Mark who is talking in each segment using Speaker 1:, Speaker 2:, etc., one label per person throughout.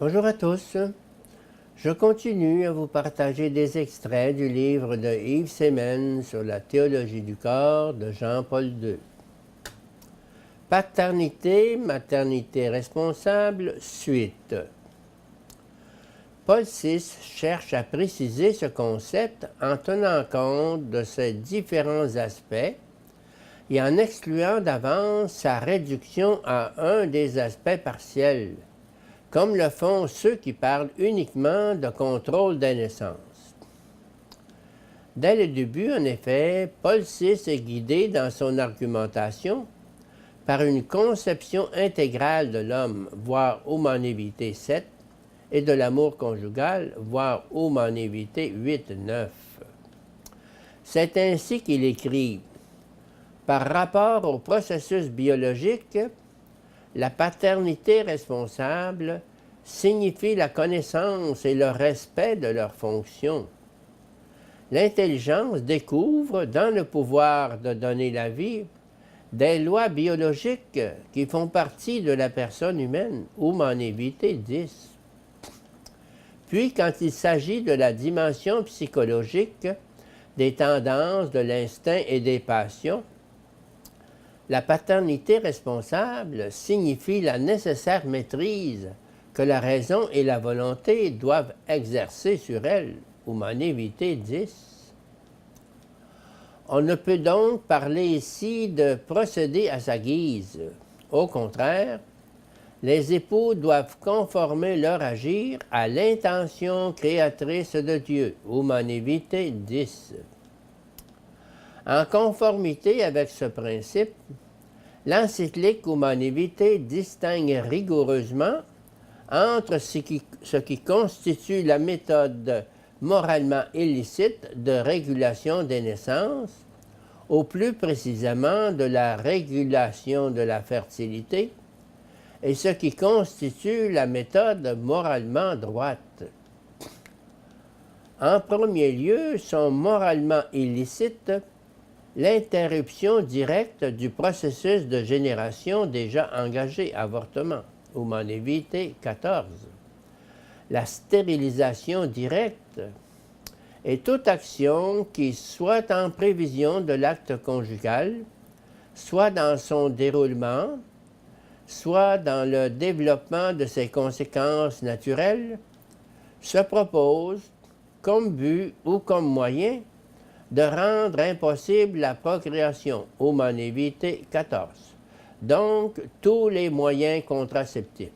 Speaker 1: Bonjour à tous. Je continue à vous partager des extraits du livre de Yves Semen sur la théologie du corps de Jean-Paul II. Paternité, maternité responsable, suite. Paul VI cherche à préciser ce concept en tenant compte de ses différents aspects et en excluant d'avance sa réduction à un des aspects partiels, comme le font ceux qui parlent uniquement de contrôle des naissances. Dès le début, en effet, Paul VI est guidé dans son argumentation par une conception intégrale de l'homme, voire Humanité 7, et de l'amour conjugal, voire Humanité 8-9. C'est ainsi qu'il écrit « Par rapport au processus biologique, la paternité responsable signifie la connaissance et le respect de leurs fonctions. L'intelligence découvre, dans le pouvoir de donner la vie, des lois biologiques qui font partie de la personne humaine, Humanité 10. Puis, quand il s'agit de la dimension psychologique, des tendances, de l'instinct et des passions, la paternité responsable signifie la nécessaire maîtrise que la raison et la volonté doivent exercer sur elle, Humanité 10. On ne peut donc parler ici de procéder à sa guise. Au contraire, les époux doivent conformer leur agir à l'intention créatrice de Dieu, Humanité 10. En conformité avec ce principe, l'encyclique Humanité distingue rigoureusement entre ce qui constitue la méthode moralement illicite de régulation des naissances, ou plus précisément de la régulation de la fertilité, et ce qui constitue la méthode moralement droite. En premier lieu, sont moralement illicites l'interruption directe du processus de génération déjà engagé, avortement, Humanité 14, la stérilisation directe et toute action qui, soit en prévision de l'acte conjugal, soit dans son déroulement, soit dans le développement de ses conséquences naturelles, se propose, comme but ou comme moyen, de rendre impossible la procréation, Humanité 14, donc tous les moyens contraceptifs.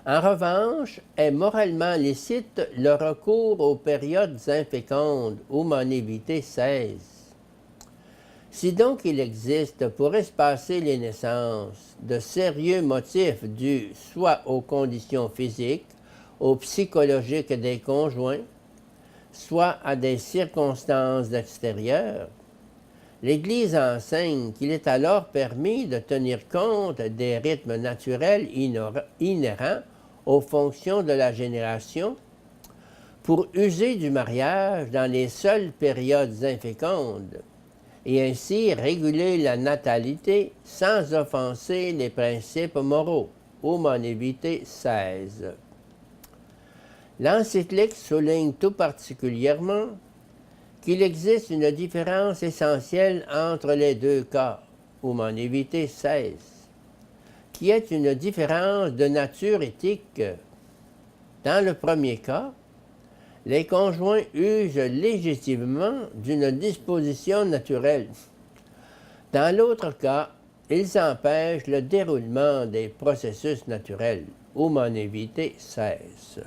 Speaker 1: En revanche, est moralement licite le recours aux périodes infécondes, Humanité 16. Si donc il existe pour espacer les naissances de sérieux motifs dus soit aux conditions physiques, aux psychologiques des conjoints, soit à des circonstances extérieures, l'Église enseigne qu'il est alors permis de tenir compte des rythmes naturels inhérents aux fonctions de la génération pour user du mariage dans les seules périodes infécondes, et ainsi réguler la natalité sans offenser les principes moraux, Humanité 16. L'encyclique souligne tout particulièrement qu'il existe une différence essentielle entre les deux cas, Humanité 16, qui est une différence de nature éthique. Dans le premier cas, les conjoints usent légitimement d'une disposition naturelle. Dans l'autre cas, ils empêchent le déroulement des processus naturels, Humanité 16.